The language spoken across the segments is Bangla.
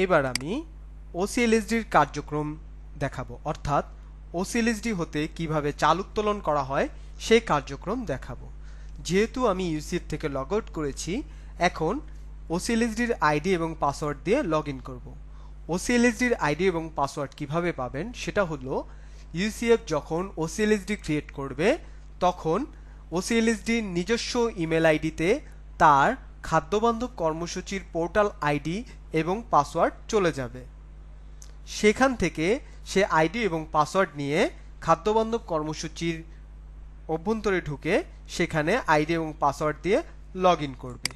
এবার আমি ওসিএলএসডির কার্যক্রম দেখাবো, অর্থাৎ ওসিএলএসডি হতে কিভাবে চাল উত্তোলন করা হয় সেই কার্যক্রম দেখাবো। যেহেতু আমি ইউসিএফ থেকে লগ আউট করেছি, এখন ওসিএলএসডির আইডি এবং পাসওয়ার্ড দিয়ে লগ ইন করবো। ওসিএলএসডির আইডি এবং পাসওয়ার্ড কিভাবে পাবেন সেটা হলো, ইউসিএফ যখন ওসিএলএসডি ক্রিয়েট করবে তখন ওসিএলএসডির নিজস্ব ইমেল আইডিতে তার খাদ্যবান্ধব কর্মসূচির পোর্টাল আইডি এবং পাসওয়ার্ড চলে যাবে। সেখান থেকে সে আইডি এবং পাসওয়ার্ড নিয়ে খাদ্যবান্ধব কর্মসূচির অভ্যন্তরে ঢুকে সেখানে আইডি এবং পাসওয়ার্ড দিয়ে লগ ইন করবে।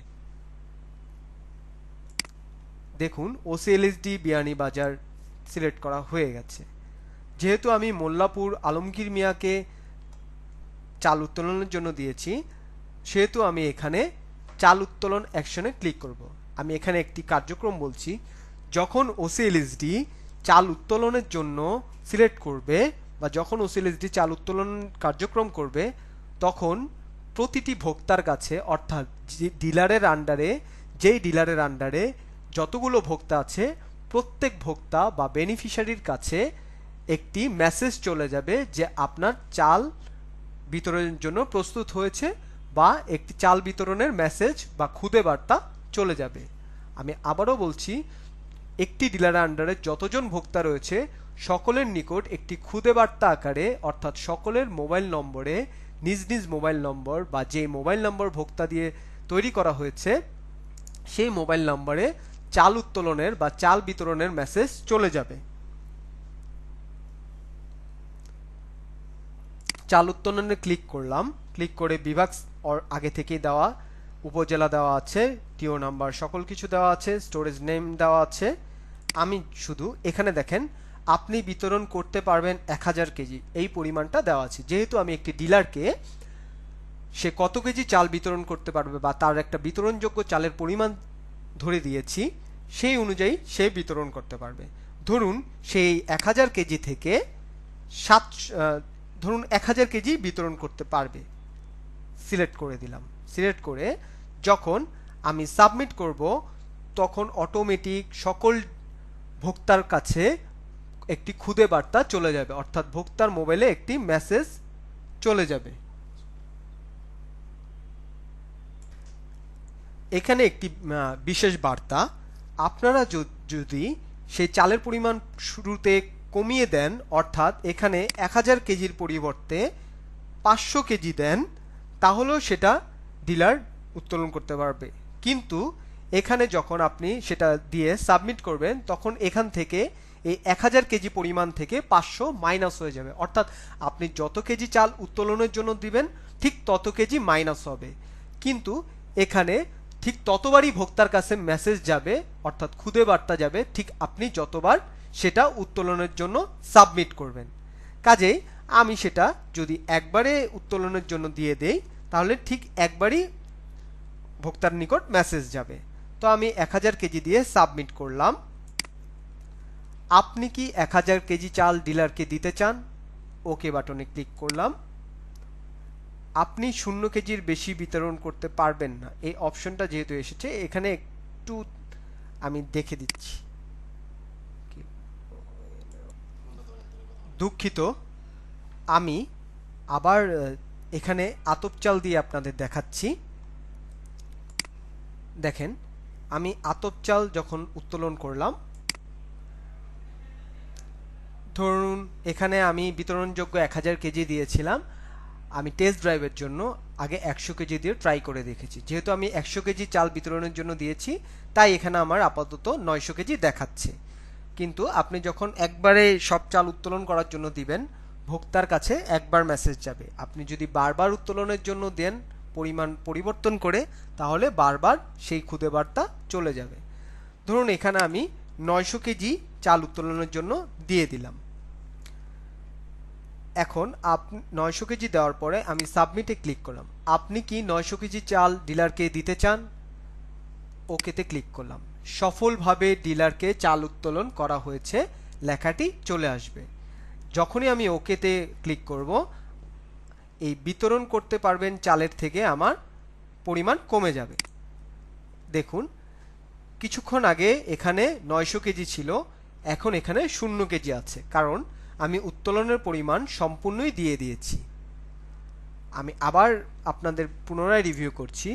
দেখুন ওসিএলএসডি বিয়ানীবাজার সিলেক্ট করা হয়ে গেছে। যেহেতু আমি মোল্লাপুর আলমগীর মিয়াকে চাল উত্তোলনের জন্য দিয়েছি, সেহেতু আমি এখানে চাল উত্তোলন অ্যাকশনে ক্লিক করব। আমি এখানে একটি কার্যক্রম বলছি, যখন ওসিএলএসডি চাল উত্তোলনের জন্য সিলেক্ট করবে বা যখন ওসিএলএসডি চাল উত্তোলন কার্যক্রম করবে, তখন প্রতিটি ভোক্তার কাছে, অর্থাৎ ডিলারের আন্ডারে, যেই ডিলারের আন্ডারে যতগুলো ভোক্তা আছে প্রত্যেক ভোক্তা বা বেনিফিশিয়ারির কাছে একটি মেসেজ চলে যাবে যে আপনার চাল বিতরণের জন্য প্রস্তুত হয়েছে, বা একটি চাল বিতরণের মেসেজ বা খুদে বার্তা চলে যাবে। আমি আবারও বলছি, একটি ডিলারের আন্ডারে যতজন ভোক্তা রয়েছে সকলের নিকট একটি খুদে বার্তা আকারে, অর্থাৎ সকলের মোবাইল নম্বরে নিজ নিজ মোবাইল নম্বর বা যে মোবাইল নম্বর ভোক্তা দিয়ে তৈরি করা হয়েছে সেই মোবাইল নম্বরে চাল উত্তোলনের বা চাল বিতরণের মেসেজ চলে যাবে। চাল উত্তোলনে ক্লিক করলাম। ক্লিক করে বিভাগ আগে থেকেই দেওয়া, উপজেলা দেওয়া আছে, টিও নাম্বার সকল কিছু দেওয়া আছে, স্টোরেজ নেম দেওয়া আছে। আমি শুধু এখানে দেখেন আপনি বিতরণ করতে পারবেন 1000 কেজি, এই পরিমাণটা দেওয়া আছে। যেহেতু আমি একটি ডিলারকে সে কত কেজি চাল বিতরণ করতে পারবে বা তার একটা বিতরণযোগ্য চালের পরিমাণ ধরে দিয়েছি, সেই অনুযায়ী সে বিতরণ করতে পারবে। ধরুন সেই 1000 কেজি থেকে ধরুন 1000 কেজি বিতরণ করতে পারবে। সিলেক্ট করে দিলাম। সিলেক্ট করে যখন আমি সাবমিট করব তখন অটোমেটিক সকল ভোক্তার কাছে একটি খুদে বার্তা চলে যাবে, অর্থাৎ ভোক্তার মোবাইলে একটি মেসেজ চলে যাবে। এখানে একটি বিশেষ বার্তা, আপনারা যদি সেই চালের পরিমাণ শুরুতে কমিয়ে দেন, অর্থাৎ এখানে 1000 কেজির পরিবর্তে 500 কেজি দেন, তাহলেও সেটা ডিলার উত্তোলন করতে পারবে। কিন্তু এখানে যখন আপনি সেটা দিয়ে সাবমিট করবেন তখন এখান থেকে এই 1000 কেজি পরিমাণ থেকে 500 মাইনাস হয়ে যাবে, অর্থাৎ আপনি যত কেজি চাল উত্তোলনের জন্য দিবেন ঠিক তত কেজি মাইনাস হবে। কিন্তু এখানে ঠিক ততবারই ভোক্তার কাছে মেসেজ যাবে, অর্থাৎ খুদে বার্তা যাবে, ঠিক আপনি যতবার সেটা উত্তোলনের জন্য সাবমিট করবেন। কাজেই আমি সেটা যদি একবারে উত্তোলনের জন্য দিয়ে দেই তাহলে ঠিক একবারই ভোক্তার নিকট মেসেজ যাবে। তো আমি 1000 কেজি দিয়ে সাবমিট করলাম। আপনি কি 1000 কেজি চাল ডিলারকে দিতে চান? ওকে বাটনে ক্লিক করলাম। আপনি 0 কেজির বেশি বিতরণ করতে পারবেন না, এই অপশনটা যেহেতু এসেছে এখানে একটু আমি দেখে দিচ্ছি। দুঃখিত, আমি আবার এখানে আতপ চাল দিয়ে আপনাদের দেখাচ্ছি। দেখেন আমি আতপ চাল যখন উত্তোলন করলাম, ধরুন এখানে আমি বিতরণযোগ্য 1000 কেজি দিয়েছিলাম, আমি টেস্ট ড্রাইভের জন্য আগে 100 কেজি দিয়ে ট্রাই করে দেখেছি। যেহেতু আমি 100 কেজি চাল বিতরণের জন্য দিয়েছি তাই এখানে আমার আপাতত 900 কেজি দেখাচ্ছে। কিন্তু আপনি যখন একবারে সব চাল উত্তোলন করার জন্য দিবেন ভোক্তার কাছে একবার মেসেজ যাবে। আপনি যদি বারবার উত্তোলনের জন্য দেন পরিমাণ পরিবর্তন করে, তাহলে বারবার সেই খুদে বার্তা চলে যাবে। ধরুন এখানে আমি 900 কেজি চাল উত্তোলনের জন্য দিয়ে দিলাম। এখন আপনি 900 কেজি দেওয়ার পরে আমি সাবমিটে ক্লিক করলাম। আপনি কি 900 কেজি চাল ডিলারকে দিতে চান? ওকেতে ক্লিক করলাম। সফলভাবে ডিলারকে চাল উত্তোলন করা হয়েছে লেখাটি চলে আসবে। যখনই আমি ওকেতে ক্লিক করব, এই বিতরণ করতে পারবেন চালের থেকে আমার পরিমাণ কমে যাবে। দেখুন কিছুক্ষণ আগে এখানে 900 কেজি ছিল, এখন এখানে 0 কেজি আছে, কারণ আমি উত্তোলনের পরিমাণ সম্পূর্ণই দিয়ে দিয়েছি। আমি আবার আপনাদের পুনরায় রিভিউ করছি।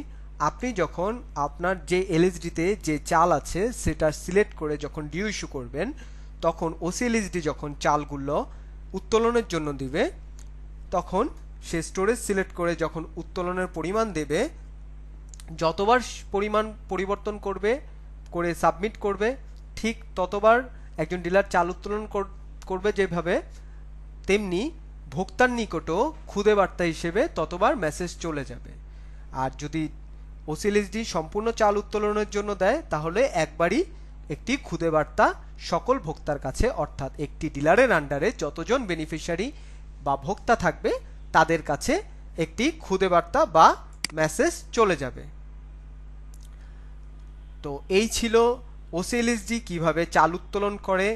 আপনি যখন আপনার যে এলএসডিতে যে চাল আছে সেটা সিলেক্ট করে যখন ডিউ ইস্যু করবেন, তখন ওসিএলএসডি যখন চালগুলো উত্তোলনের জন্য দিবে, তখন সে স্টোরেজ সিলেক্ট করে যখন উত্তোলনের পরিমাণ দেবে, যতবার পরিমাণ পরিবর্তন করে সাবমিট করবে, ঠিক ততবার একজন ডিলার চাল উত্তোলন করবে যেভাবে, তেমনি ভোক্তার নিকটও খুদে বার্তা হিসেবে ততবার মেসেজ চলে যাবে। আর যদি ওসিএলএসডি সম্পূর্ণ চাল উত্তোলনের জন্য দেয়, তাহলে একবারই একটি খুদে বার্তা সকল ভোক্তার কাছে, অর্থাৎ একটি ডিলারের আন্ডারে যতজন বেনিফিশিয়ারি বা ভোক্তা থাকবে তাদের কাছে একটি খুদে বার্তা বা মেসেজ চলে যাবে। তো এই ছিল ওসিএলএসডি কিভাবে চাল উত্তোলন করে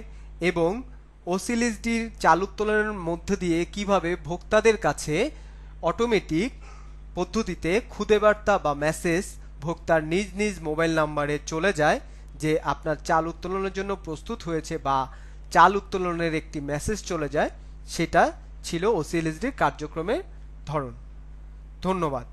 এবং ওসিএলএসডির চাল উত্তোলনের মধ্য দিয়ে কিভাবে ভোক্তাদের কাছে অটোমেটিক পদ্ধতিতে খুদে বার্তা বা মেসেজ ভোক্তার নিজ নিজ মোবাইল নাম্বারে চলে যায় যে আপনার চাল উত্তোলনের জন্য প্রস্তুত হয়েছে, বা চাল উত্তোলনের একটি মেসেজ চলে যায়। সেটা ছিল ওসিএলএসডির কার্যক্রমের ধরন। ধন্যবাদ।